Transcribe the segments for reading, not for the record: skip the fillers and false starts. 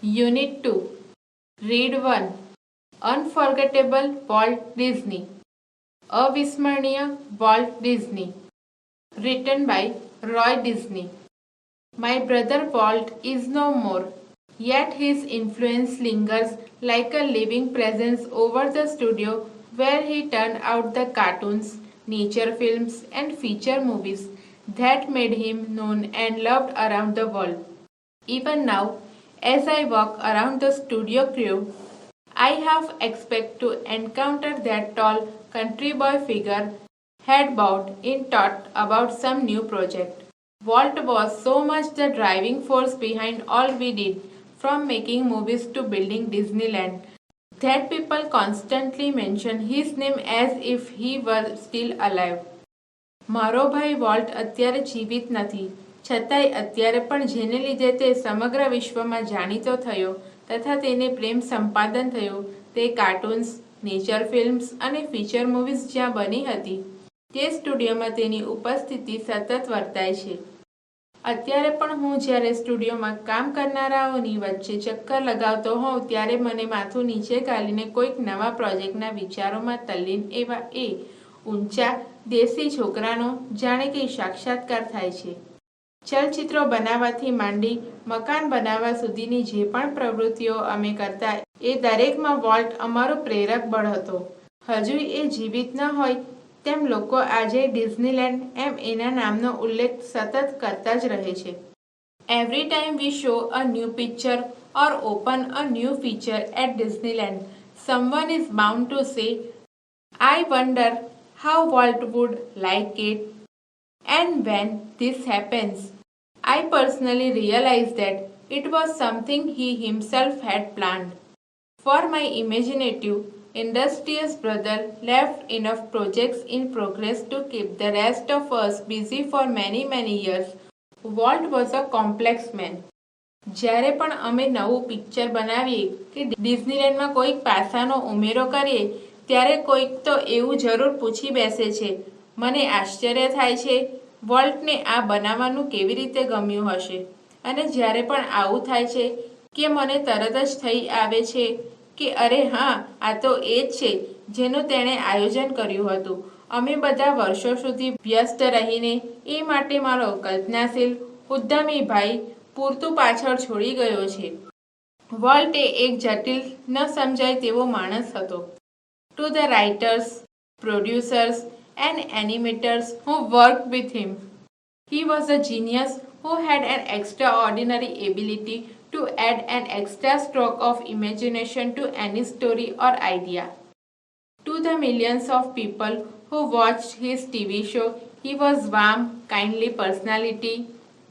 Unit 2. Read 1. Unforgettable Walt Disney. Avismरणीय Walt Disney. Written by Roy Disney. My brother Walt is no more, yet his influence lingers like a living presence over the studio where he turned out the cartoons, nature films, and feature movies that made him known and loved around the world. Even now, as I walk around the studio crew, I half expect to encounter that tall country boy figure, head bowed in thought about some new project. Walt was so much the driving force behind all we did, from making movies to building Disneyland, that people constantly mention his name as if he were still alive. મારો ભાઈ volt અત્યારે જીવિત નથી, છતાંય અત્યારે પણ જેને લીધે તે સમગ્ર વિશ્વમાં જાણીતો થયો તથા તેને પ્રેમ સંપાદન થયું તે કાર્ટૂન્સ, નેચર ફિલ્મ્સ અને ફીચર મૂવીઝ જ્યાં બની હતી તે સ્ટુડિયોમાં તેની ઉપસ્થિતિ સતત વર્તાય છે. અત્યારે પણ હું જ્યારે સ્ટુડિયોમાં કામ કરનારાઓની વચ્ચે ચક્કર લગાવતો હોઉં ત્યારે મને માથું નીચે ગાલીને કોઈક નવા પ્રોજેક્ટના વિચારોમાં તલ્લીન એવા એ ઊંચા દેશી છોકરાનો જાણે કે સાક્ષાત્કાર થાય છે. ચલચિત્રો બનાવવાથી માંડી મકાન બનાવવા સુધીની જે પણ પ્રવૃત્તિઓ અમે કરતા એ દરેકમાં વોલ્ટ અમારો પ્રેરક બળ હતો. હજુ એ જીવિત ન હોય તેમ લોકો આજે ડિઝનીલેન્ડ એમ એના નામનો ઉલ્લેખ સતત કરતા જ રહે છે. Every time we show a new picture or open a new feature at Disneyland, someone is bound to say, I wonder how Walt would like it. And when this happens, I personally realize that it was something he himself had planned. For my imaginative, industrious brother left enough projects in progress to keep the rest of us busy for many years. Walt was a complex man. જ્યારે પણ અમે નવું picture બનાવીએ કે ડિઝનીલેન્ડમાં કોઈક પાસાનો ઉમેરો કરીએ ત્યારે કોઈક તો એવું જરૂર પૂછી બેસે છે, મને આશ્ચર્ય થાય છે વોલ્ટને આ બનાવવાનું કેવી રીતે ગમ્યું હશે. અને જ્યારે પણ આવું થાય છે કે મને તરત જ થઈ આવે છે કે અરે હા, આ તો એ જ છે જેનું તેણે આયોજન કર્યું હતું. અમે બધા વર્ષો સુધી વ્યસ્ત રહીને એ માટે મારો કલ્પનાશીલ ઉદ્યમી ભાઈ પૂરતું પાછળ છોડી ગયો છે. વોલ્ટ એક જટિલ ન સમજાય તેવો માણસ હતો. To the writers, producers, and animators who worked with him, he was a genius who had an extraordinary ability to add an extra stroke of imagination to any story or idea. To the millions of people who watched his TV show, he was warm, kindly personality,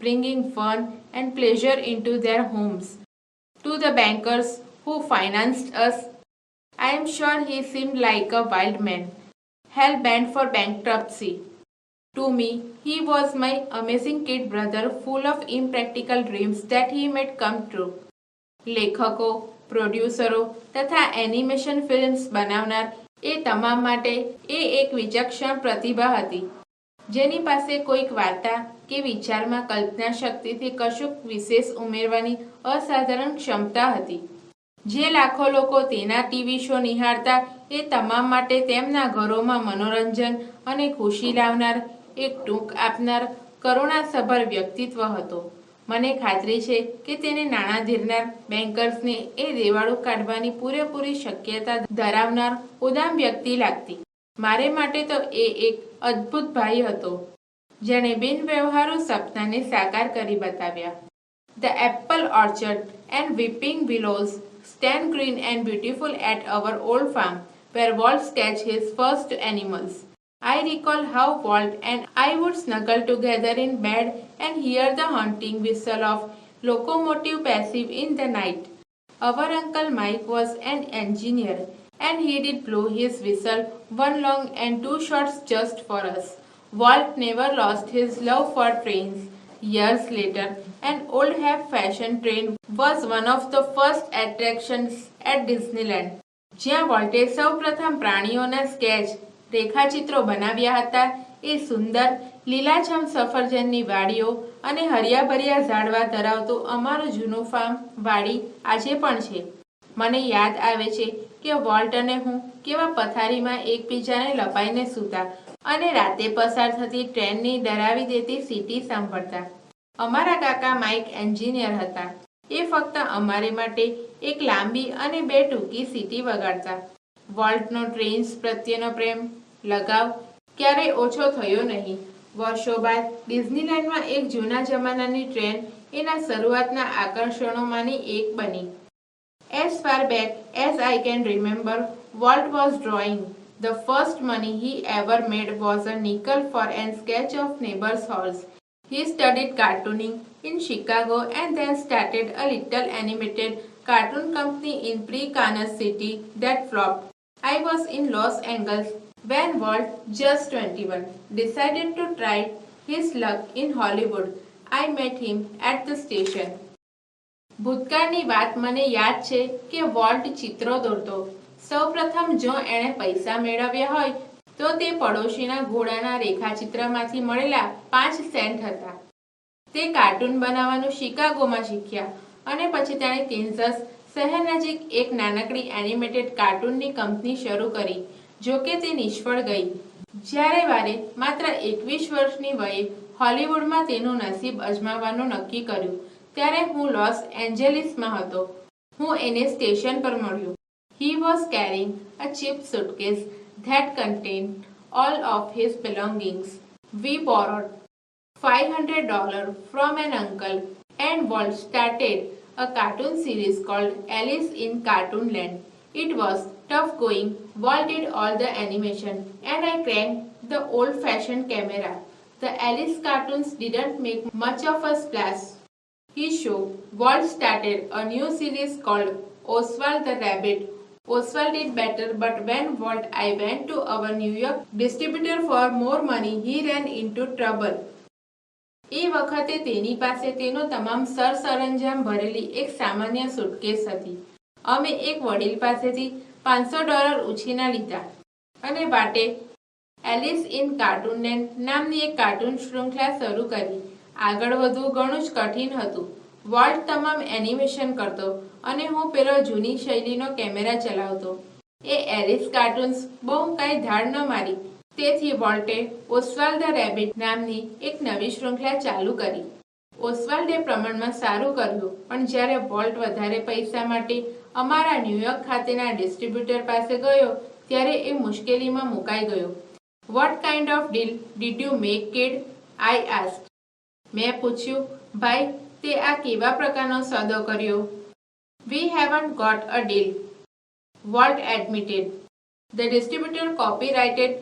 bringing fun and pleasure into their homes. To the bankers who financed us, I am sure he seemed like a wild man, hell-bent for bankruptcy. To me, he was my amazing kid brother full of impractical dreams that he made come true. લેખકો, પ્રોડ્યુસરો તથા animation films બનાવનાર એ તમામ માટે એ એક વિચક્ષણ પ્રતિભા હતી, જેની પાસે કોઈક વાર્તા કે વિચારમાં કલ્પના શક્તિથી કશુંક વિશેષ ઉમેરવાની અસાધારણ ક્ષમતા હતી. જે લાખો લોકો તેના ટીવી શો નિહાળતા એ તમામ માટે તેમના ઘરોમાં મનોરંજન અને ખુશી લાવનાર એક ટૂંક આપનાર કરુણાસભર વ્યક્તિત્વ હતો. મને ખાતરી છે કે તેને નાણાં ધીરનાર બેન્કર્સને એ દેવાળું કાઢવાની પૂરેપૂરી શક્યતા ધરાવનાર ઉદામ વ્યક્તિ લાગતી. મારે માટે તો એ એક અદ્ભુત ભાઈ હતો જેણે બિનવ્યવહારુ સપનાને સાકાર કરી બતાવ્યા. The apple orchard and weeping willows stand green and beautiful at our old farm, where Walt sketched his first animals. I recall how Walt and I would snuggle together in bed and hear the haunting whistle of locomotive passive in the night. Our Uncle Mike was an engineer, and he did blow his whistle one long and two shorts just for us. Walt never lost his love for trains. Years later, an old half-fashioned train was one of the first attractions at Disneyland. જ્યાં વોલ્ટે સૌ પ્રથમ પ્રાણીઓના sketch રેખાચિત્રો બનાવ્યા હતા એ સુંદર લીલાછમ સફરજનની વાડીઓ અને હરિયાભર્યા ઝાડવા ધરાવતું અમારું જૂનું ફાર્મ વાડી આજે પણ છે. મને યાદ આવે છે કે વોલ્ટ અને હું કેવા પથારીમાં એકબીજાને લપાઈને સૂતા અને રાતે પસાર થતી ટ્રેનની ડરાવી દેતી સીટી સાંભળતા. અમારા કાકા માઇક એન્જિનિયર હતા. એ ફક્ત અમારે માટે એક લાંબી અને બે ટૂંકી સીટી વગાડતા. વોલ્ટનો ટ્રેન્સ પ્રત્યેનો પ્રેમ, લગાવ ક્યારેય ઓછો થયો નહીં. વર્ષો બાદ ડિઝનીલેન્ડમાં એક જૂના જમાનાની ટ્રેન એના શરૂઆતના આકર્ષણોમાંની એક બની. As far back as I can remember, Walt was drawing. The first money he ever made was a nickel for a sketch of neighbor's horse. He studied cartooning in Chicago and then started a little animated cartoon company in pre-Kansas City that flopped. I was in Los Angeles when Walt, just 21, decided to try his luck in Hollywood. I met him at the station. ભૂતકાળની વાત મને યાદ છે કે volt ચિત્રો દોરતો. સૌપ્રથમ જો એણે પૈસા મેળવ્યા હોય તો તે પડોશીના ઘોડાના રેખાચિત્રમાંથી મળેલા 5 સેન્ટ હતા. તે કાર્ટૂન બનાવવાનું શિકાગોમાં શીખ્યા અને પછી તેણે કેન્સસ શહેર નજીક એક નાનકડી એનિમેટેડ કાર્ટૂનની કંપની શરૂ કરી. જોકે તે નિષ્ફળ ગઈ. જ્યારે વારે માત્ર 21 વર્ષની વયે હોલિવૂડમાં તેનું નસીબ અજમાવવાનું નક્કી કર્યું ત્યારે હું લોસ એન્જલિસમાં હતો. હું એને સ્ટેશન પર મળ્યો. He was carrying a cheap suitcase that contained all of his belongings. We borrowed $500 from an uncle and Walt started a cartoon series called Alice in Cartoonland. It was tough going. Walt did all the animation and I cranked the old-fashioned camera. The Alice cartoons didn't make much of a splash. His show, Walt started a new series called Oswald the Rabbit. Oswald did better, but when Walt I went to our New York distributor for more money, he ran into trouble. એ વખતે તેની પાસે તેનો તમામ સરસરંજામ ભરેલી એક સામાન્ય suitcase હતી. અમે એક વડીલ પાસેથી $500 ઉછીના લીધા અને વાટે એલિસ ઇન કાર્ટૂનલેન્ડ નામની એક કાર્ટૂન શૃંખલા શરૂ કરી. આગળ વધવું ઘણું જ કઠિન હતું. વોલ્ટ તમામ એનિમેશન કરતો અને હું પેલો જૂની શૈલીનો કેમેરા ચલાવતો. એ એલિસ કાર્ટૂન્સ બહુ કાંઈ ધાડ ન મારી. તેથી વોલ્ટે ઓસ્વાલ્ડ ધ રેબિટ નામની એક નવી શૃંખલા ચાલુ કરી. ઓસ્વાલ્ડે પ્રમાણમાં સારું કર્યું, પણ જ્યારે વોલ્ટ વધારે પૈસા માટે અમારા ન્યૂયોર્ક ખાતેના ડિસ્ટ્રીબ્યુટર પાસે ગયો ત્યારે એ મુશ્કેલીમાં મુકાઈ ગયો. What kind of deal did you make kid? I asked. મેં પૂછ્યું, ભાઈ તે આ કેવા પ્રકારનો સોદો કર્યો? We haven't got a deal, Walt admitted. The distributor copyrighted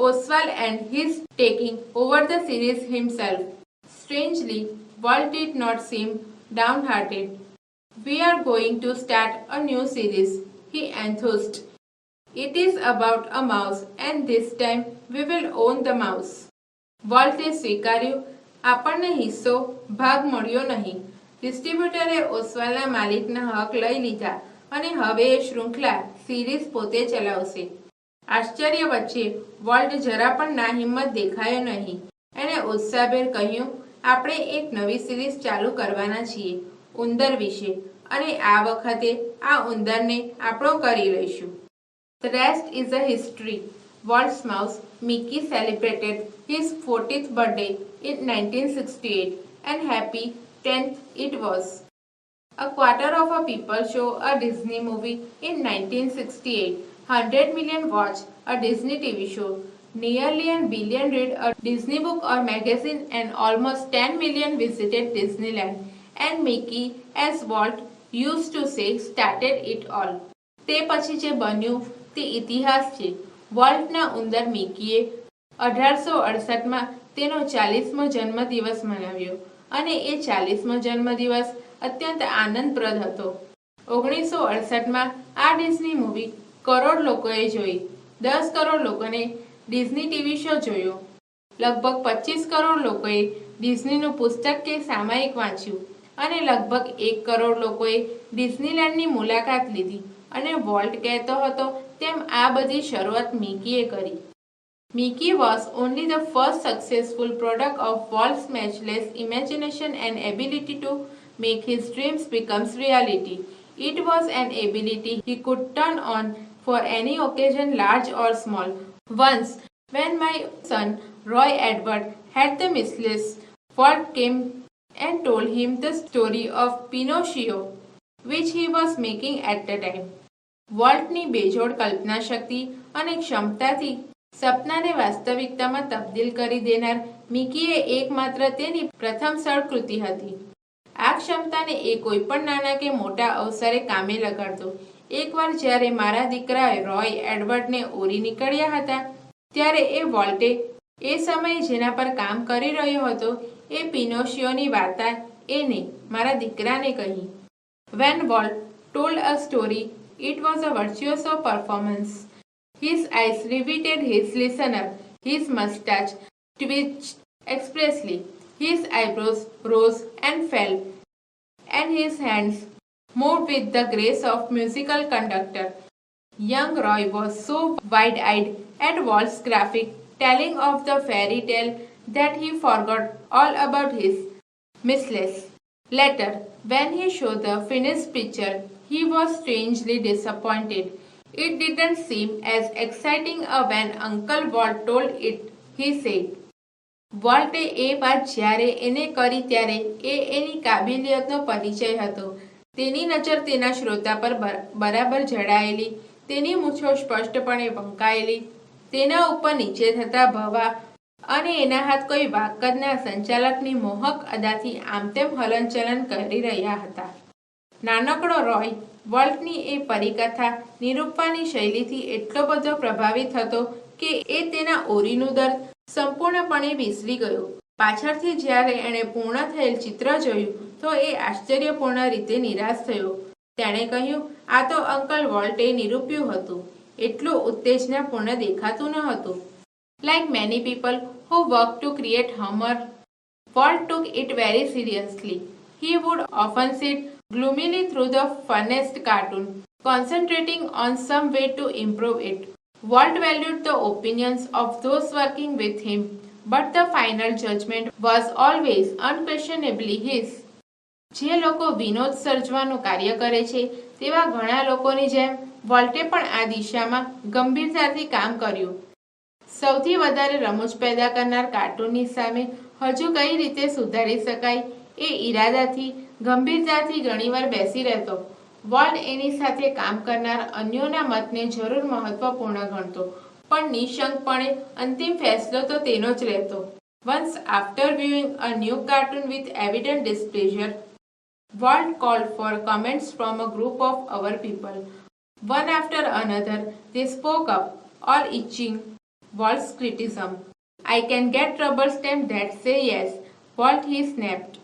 Oswald and he's taking over the series himself. Strangely, Walt did not seem downhearted. We are going to start a new series, he enthused. It is about a mouse and this time we will own the mouse. Walt સ્વીકાર્યું. આપણને હિસ્સો ભાગ મળ્યો નહીં. ડિસ્ટ્રીબ્યુટરે ઓસ્વાલના માલિકના હક લઈ લીધા અને હવે એ શૃંખલા સિરીઝ પોતે ચલાવશે. આશ્ચર્ય વચ્ચે વોલ્ટ જરા પણ નાહિંમત દેખાયો નહીં. એણે ઉત્સાહભેર કહ્યું, આપણે એક નવી સિરીઝ ચાલુ કરવાના છીએ ઉંદર વિશે અને આ વખતે આ ઉંદરને આપણો કરી લઈશું. The rest is a history. Walt's mouse, Mickey, celebrated his 40th birthday in 1968 and happy 10th it was. A quarter of a people show a Disney movie in 1968. 100 million watch a Disney TV show. Nearly a billion read a Disney book or magazine and almost 10 million visited Disneyland. And Mickey, as Walt used to say, started it all. તે પછી જે બન્યું તે ઇતિહાસ છે. વોલ્ટના ઉંદર મિકીએ 1868માં તેનો 40મો જન્મદિવસ મનાવ્યો અને એ 40મો જન્મદિવસ અત્યંત આનંદપ્રદ હતો. 1968માં આ ડિઝની મૂવી કરોડ લોકોએ જોઈ. 10 કરોડ લોકોને ડિઝની ટીવી શો જોયો. લગભગ 25 કરોડ લોકોએ ડિઝનીનું પુસ્તક કે સામાયિક વાંચ્યું અને લગભગ 1 કરોડ લોકોએ ડિઝનીલેન્ડની મુલાકાત લીધી. અને વોલ્ટ કહેતો હતો તેમ આ બધી શરૂઆત મિકીએ કરી. Mickey was only the first successful product of Walt's matchless imagination and ability to make his dreams become reality. It was an ability he could turn on for any occasion, large or small. Once, when my son Roy Edward had the measles, Walt came and told him the story of Pinocchio, which he was making at the time. વોલ્ટની બેજોડ કલ્પનાશક્તિ અને ક્ષમતાથી સપનાને વાસ્તવિકતામાં તબદીલ કરી દેનાર મિકીએ એકમાત્ર તેની પ્રથમસ્થળ કૃતિ હતી. આ ક્ષમતાને એ કોઈ પણ નાના કે મોટા અવસરે કામે લગાડતો. એકવાર જ્યારે મારા દીકરા રોય એડવર્ડને ઓરી નીકળ્યા હતા ત્યારે એ વોલ્ટે એ સમયે જેના પર કામ કરી રહ્યો હતો એ પિનોશિયોની વાર્તા એને મારા દીકરાને કહી. When Walt told a story, it was a virtuoso performance. His eyes riveted his listener, his mustache twitched expressly, his eyebrows rose and fell, and his hands moved with the grace of musical conductor. Young Roy was so wide-eyed at Walt's graphic telling of the fairy tale that he forgot all about his measles. Later, when he showed the finished picture, he was strangely disappointed. It didn't seem as exciting when Uncle Walt told it, he said. વોલ્ટે એ વાત જ્યારે એને કરી ત્યારે એ એની કાબિલિયતનો પરિચય હતો. તેની નજર તેના શ્રોતા પર બરાબર જડાયેલી, તેની મૂછો સ્પષ્ટપણે વંકાયેલી, તેના ઉપર નીચે થતા ભવા અને એના હાથ કોઈ વાકદના સંચાલકની મોહક અદાથી આમતેમ હલનચલન કરી રહ્યા હતા. નાનકડો રોય વોલ્ટની એ પરિકથા નિરૂપવાની શૈલીથી એટલો બધો પ્રભાવિત હતો કે એ તેના ઓરીનું દર્દ સંપૂર્ણપણે વિસરી ગયો. પાછળથી જ્યારે એણે પૂર્ણ થયેલ ચિત્ર જોયું તો એ આશ્ચર્યપૂર્ણ રીતે નિરાશ થયો. તેણે કહ્યું, આ તો અંકલ વોલ્ટે નિરૂપ્યું હતું. એટલું ઉત્તેજનાપૂર્ણ દેખાતું ન હતું. Like many people who work to create humor, Walt took it very seriously. He would often sit gloomily through the funniest cartoon, concentrating on some way to improve it. Walt valued the opinions of those working with him, but the final judgment was always unquestionably his. જે લોકો વિનોદ સર્જવાનું કાર્ય કરે છે તેવા ઘણા લોકોની જેમ વોલ્ટે પણ આ દિશામાં ગંભીરતાથી કામ કર્યું. સૌથી વધારે રમૂજ પેદા કરનાર કાર્ટૂનની સામે હજુ કઈ રીતે સુધારી શકાય એ ઈરાદાથી ગંભીરતાથી ઘણીવાર બેસી રહેતો. વોલ્ટ એની સાથે કામ કરનાર અન્યોના મતને જરૂર મહત્વપૂર્ણ ગણતો, પણ નિશંકપણે અંતિમ ફેસલો તો તેનો જ રહેતો. Once after viewing a new cartoon with evident displeasure, Walt called for comments from a group of our people. One after another, they spoke up, all eaching Walt's criticism. I can get rubber stamps that say yes, Walt, he snapped.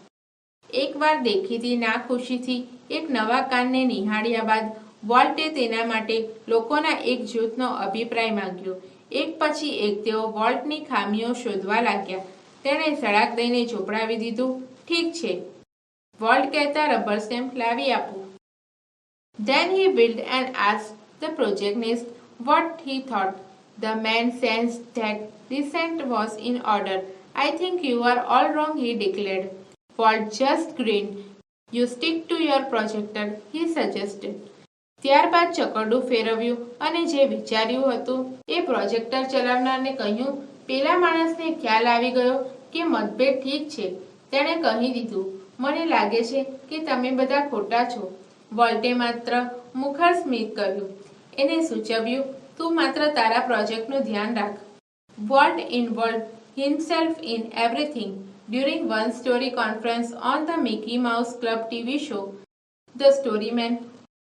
એક વાર દેખીતી નાખુશીથી એક નવા કાનને નિહાળ્યા બાદ વોલ્ટે તેના માટે લોકોના એક જૂથનો અભિપ્રાય માંગ્યો. એક પછી એક તેઓ વોલ્ટની ખામીઓ શોધવા લાગ્યા. તેણે સળાક દઈને ચોપડાવી દીધું. ઠીક છે, વોલ્ટ કહેતા રબર સ્ટેમ્પ લાવી આપો. Then he built and asked the projectionist what he thought. The man sensed that dissent was in order. I think you are all wrong, he declared. Walt just grinned. You stick to your projector, he suggested. ત્યારબાદ ચકરડું ફેરવ્યું અને જે વિચાર્યું હતું એ projector ચલાવનારને કહ્યું. પેલા માણસને ખ્યાલ આવી ગયો કે મતભેદ ઠીક છે. તેણે કહી દીધું, મને લાગે છે કે તમે બધા ખોટા છો. વોલ્ટે માત્ર મુખર સ્મિત કર્યું. એને સૂચવ્યું, તું માત્ર તારા પ્રોજેક્ટનું ધ્યાન રાખ. Walt involved himself in everything. During one story conference on the Mickey Mouse Club TV show, the storyman,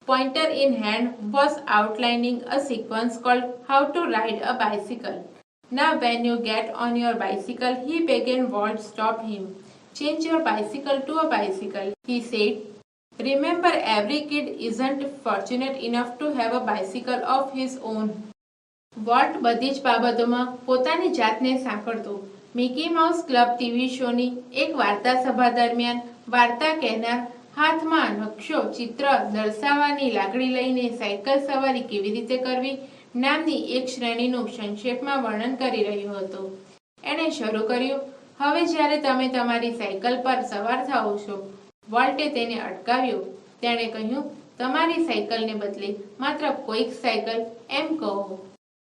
pointer in hand, was outlining a sequence called How to Ride a Bicycle. Now when you get on your bicycle, he began. Walt stopped him. Change your bicycle to a bicycle, he said. Remember, every kid isn't fortunate enough to have a bicycle of his own. Volt બધી જ બાબતોમાં પોતાની જાતને સાંકળતો. Mickey mouse club TV શોની એક વાર્તા સભા દરમિયાન વાર્તા કહેનાર હાથમાં નકશો ચિત્ર દર્શાવવાની લાકડી લઈને સાયકલ સવારી કેવી રીતે કરવી, નામની એક શ્રેણીનું સંક્ષેપમાં વર્ણન કરી રહ્યો હતો. એણે શરૂ કર્યું, હવે જ્યારે તમે તમારી સાયકલ પર સવાર થાઓ છો. વોલ્ટે તેને અટકાવ્યો. તેણે કહ્યું, તમારી સાયકલને બદલે માત્ર કોઈક સાયકલ એમ કહો.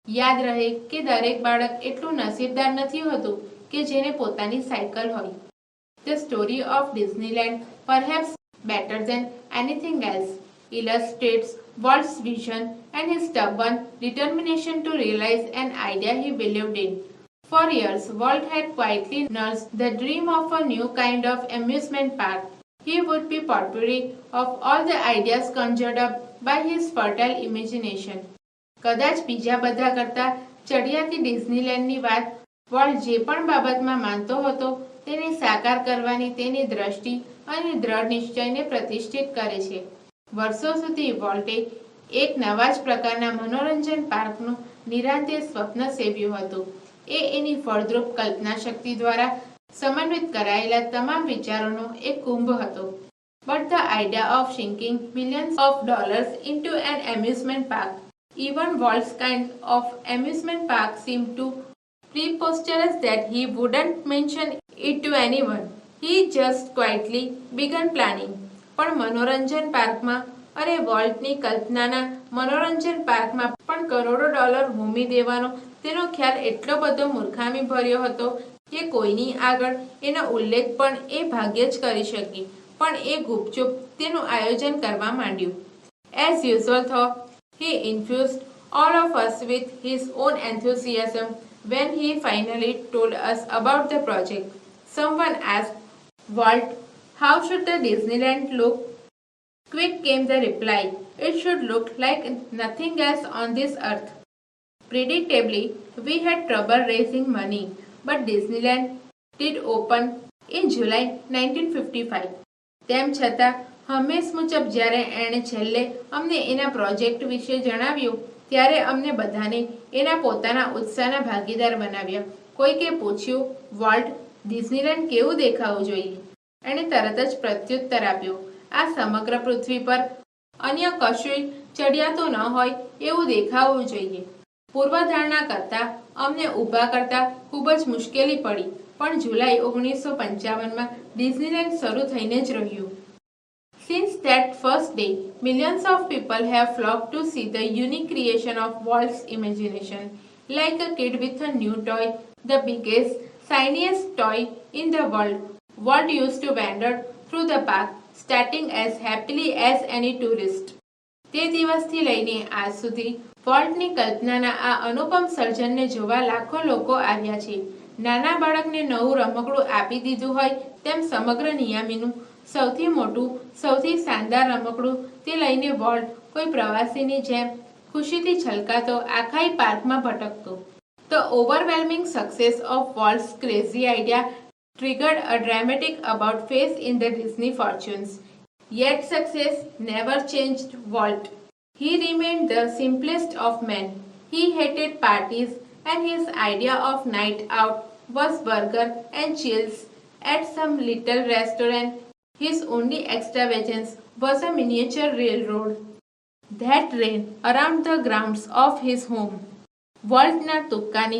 યાદ રહે કે દરેક બાળક એટલું નસીબદાર નથી હોતું કે જેને પોતાની સાયકલ હોય. The story of Disneyland, perhaps better than anything else, illustrates Walt's vision and his stubborn determination to realize an idea he believed in. For years, Walt had quietly nursed the dream of a new kind of amusement park. He would be potpourri of all the ideas conjured up by his fertile imagination. કદાચ બીજા બધા કરતાં ચડિયાતી ડિઝનીલેન્ડની વાત volt જે પણ બાબતમાં માનતો હતો તેને સાકાર કરવાની તેની દ્રષ્ટિ અને દ્રઢ નિશ્ચયને પ્રતિષ્ઠિત કરે છે. વર્ષો સુધી વોલ્ટે એક નવા જ પ્રકારના મનોરંજન પાર્કનું નિરાંતે સ્વપ્ન સેવ્યું હતું. એ એની ફળદ્રુપ કલ્પના શક્તિ દ્વારા સમન્વિત કરાયેલા તમામ વિચારોનો એક કુંભ હતો. But the idea of sinking millions of dollars into an amusement park, even Walt's kind of amusement park, seemed too preposterous that he wouldn't mention it to anyone. He just quietly began planning. પણ મનોરંજન પાર્કમાં અરે વોલ્ટની કલ્પનાના મનોરંજન પાર્કમાં પણ કરોડો dollar હોમી દેવાનો તેનો ખ્યાલ એટલો બધો મૂર્ખામી ભર્યો હતો કે કોઈની આગળ એનો ઉલ્લેખ પણ એ ભાગ્યે જ કરી શકી. પણ એ ગુપચુપ તેનું આયોજન કરવા માંડ્યું. As usual though, he infused all of us with his own enthusiasm when he finally told us about the project. Someone asked, Walt, how should the Disneyland look? Quick came the reply, it should look like nothing else on this earth. Predictably, we had trouble raising money, but Disneyland did open in July 1955. તેમ છતાં હંમેશ મુજબ જ્યારે એણે છેલ્લે અમને એના project વિશે જણાવ્યું ત્યારે અમને બધાને એના પોતાના ઉત્સાહના ભાગીદાર બનાવ્યા. કોઈકે પૂછ્યું, વોલ્ટ, ડિઝનીલેન્ડ કેવું દેખાવું જોઈએ? એણે તરત જ પ્રત્યુત્તર આપ્યું, આ સમગ્ર પૃથ્વી પર અન્ય કશુંય ચડિયાતું ન હોય એવું દેખાવું જોઈએ. પૂર્વધારણા કરતાં અમને ઊભા કરતાં ખૂબ જ મુશ્કેલી પડી, પણ જુલાઈ 1955માં ડિઝનીલેન્ડ શરૂ થઈને જ રહ્યું. Since that first day, millions of people have flocked to see the unique creation of Walt's imagination. Like a kid with a new toy, the biggest, shiniest toy in the world, Walt used to wander through the park, starting as happily as any tourist. તે દિવસથી લઈને આજ સુધી વોલ્ટની કલ્પનાના આ અનુપમ સર્જનને જોવા લાખો લોકો આવ્યા છે. નાના બાળકને નવું રમકડું આપી દીધું હોય તેમ સમગ્ર નિયામીનું સૌથી મોટું, સૌથી શાનદાર રમકડું તે લઈને વોલ્ટ કોઈ પ્રવાસીની જેમ ખુશીથી છલકાતો આખાય પાર્કમાં ભટકતો. The overwhelming success of Walt's crazy idea triggered a dramatic about-face in the Disney fortunes. Yet success never changed Walt. He remained the simplest of men. He hated parties and his idea of night out was burger and chills at some little restaurant. His only extravagance was a miniature railroad that ran around the grounds of his home. વોલ્ટના તુક્કાની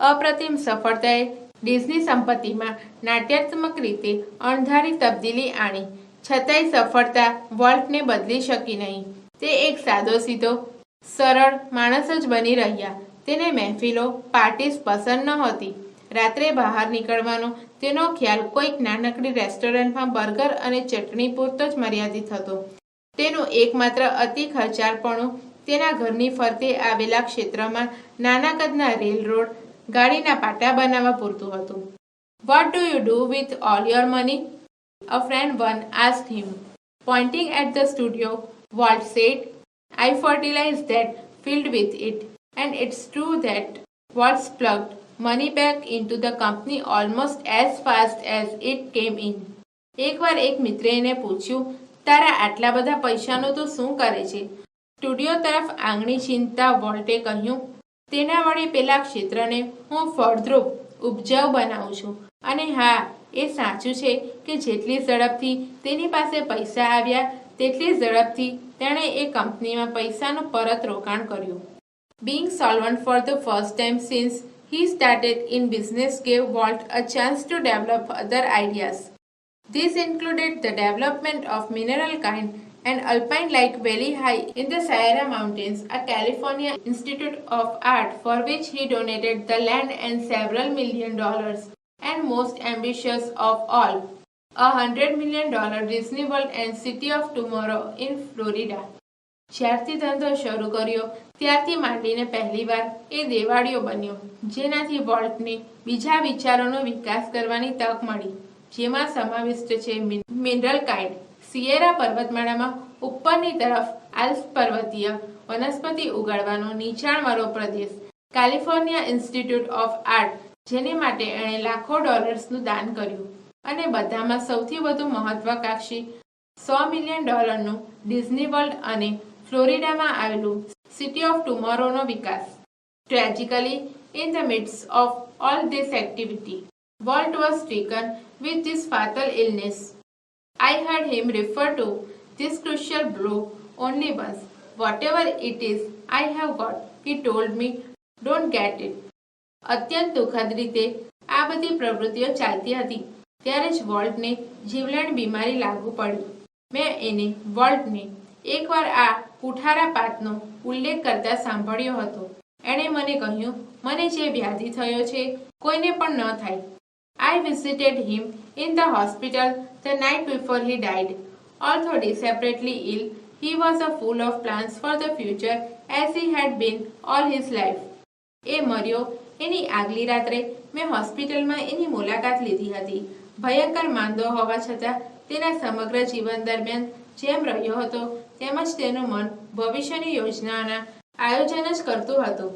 અપ્રતિમ સફળતાએ Disney સંપત્તિમાં નાટ્યાત્મક રીતે અણધારી તબદીલી આણી. છતાંય સફળતા વોલ્ટને બદલી શકી નહીં. તે એક સાદો સીધો સરળ માણસ જ બની રહ્યા. તેને મહેફિલો, પાર્ટીસ પસંદ નહોતી. રાત્રે બહાર નીકળવાનો તેનો ખ્યાલ કોઈક નાનકડી રેસ્ટોરન્ટમાં બર્ગર અને ચટણી પૂરતો જ મર્યાદિત હતો. તેનું એકમાત્ર અતિ ખર્ચાળપણું તેના ઘરની ફરતે આવેલા ક્ષેત્રમાં નાના કદના રેલ રોડ, ગાડીના પાટા બનાવવા પૂરતું હતું. What do you do with all your money? A friend one asked him. Pointing at the studio, Walt said, I fertilize that field with it. And it's true that Walt plugged money back into the company almost as fast as it came in. એકવાર એક મિત્રે એને પૂછ્યું, તારા આટલા બધા પૈસાનો તું શું કરે છે? સ્ટુડિયો તરફ આંગળી ચીંધતા વોલ્ટે કહ્યું, તેના વડે પેલા ક્ષેત્રને હું ફળદ્રુપ, ઉપજાઉ બનાવું છું. અને હા, એ સાચું છે કે જેટલી ઝડપથી તેની પાસે પૈસા આવ્યા તેટલી ઝડપથી તેણે એ કંપનીમાં પૈસાનું પરત રોકાણ કર્યું. Being solvent for the first time since he started in business gave Walt a chance to develop other ideas. These included the development of mineral kind and alpine like Valley High in the Sierra Mountains, a California Institute of Art for which he donated the land and several $1 million, and most ambitious of all, $100 million Disney World and City of Tomorrow in Florida. જ્યારથી ધંધો શરૂ કર્યો ત્યારથી માંડીને પહેલીવાર એ દેવાળીઓ બન્યો, જેનાથી વોલ્ટને બીજા વિચારોનો વિકાસ કરવાની તક મળી, જેમાં સમાવિષ્ટ છે મિનરલ કાઇન્ડ, સિયેરા પર્વતમાળામાં ઉપરની તરફ આલ્પ્સ પર્વતીય વનસ્પતિ ઉગાડવાનો નીચાણવાળો પ્રદેશ, કેલિફોર્નિયા ઇન્સ્ટિટ્યૂટ ઓફ આર્ટ, જેને માટે એણે લાખો ડોલર્સનું દાન કર્યું, અને બધામાં સૌથી વધુ મહત્વાકાંક્ષી $100 મિલિયન ડિઝની વર્લ્ડ અને ફ્લોરિડામાં આવેલું સિટી ઓફ ટુમોરોનો વિકાસ. Tragically, in the midst of all this activity, Walt was stricken with this fatal illness. I heard him refer to this crucial blow only once. Whatever it is I have got, he told me, don't get it. અત્યંત દુઃખદ રીતે આ બધી પ્રવૃત્તિઓ ચાલતી હતી ત્યારે જ વોલ્ટને જીવલેણ બીમારી લાગુ પડી. મેં વોલ્ટને એકવાર આ કુઠારાપાતનો ઉલ્લેખ કરતા સાંભળ્યો હતો. એણે મને કહ્યું, મને જે વ્યાધિ થયો છે કોઈને પણ ન થાય. I visited him in the hospital the night before he died. Although desperately ill, he was full of plans for the future as he had been all his life. એ મર્યો એની આગલી રાત્રે મેં હોસ્પિટલમાં એની મુલાકાત લીધી હતી. ભયંકર માંદો હોવા છતાં તેના સમગ્ર જીવન દરમિયાન જેમ રહ્યો હતો તેમજ તેનું મન ભવિષ્યની યોજનાના આયોજન જ કરતું હતું.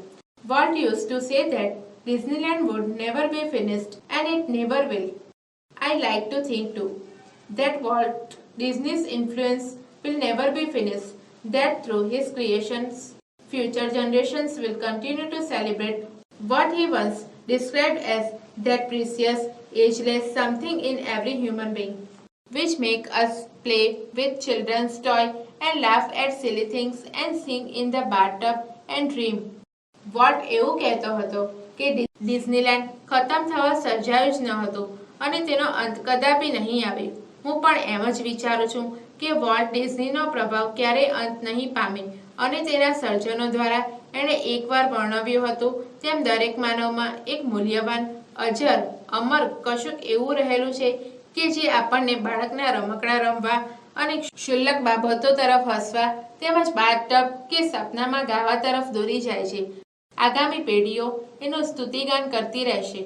Walt used to say that Disneyland would never be finished and it never will. I like to think too that Walt Disney's influence will never be finished, that through his creations future generations will continue to celebrate what he once described as that precious, ageless something in every human being, which make us play with children's toy and laugh at silly things and sing in the bathtub and dream. Volt એવું કહેતો હતો કે Disneyland ખતમ થવા સર્જાયું જ ન હતું અને તેનો અંત કદાપી નહીં આવે. હું પણ એમ જ વિચારું છું કે વોલ્ટ ડિઝનીનો પ્રભાવ ક્યારેય અંત નહીં પામે અને તેના સર્જનો દ્વારા એણે એકવાર વર્ણવ્યું હતું તેમ દરેક માનવમાં એક મૂલ્યવાન, અજર, અમર કશુંક એવું રહેલું છે કે જે આપણને બાળકના રમકડા રમવા અને ક્ષુલ્લક બાબતો તરફ હસવા તેમજ બાથટબ કે સપનામાં ગાવા તરફ દોરી જાય છે. આગામી પેઢીઓ એનું સ્તુતિગાન કરતી રહેશે.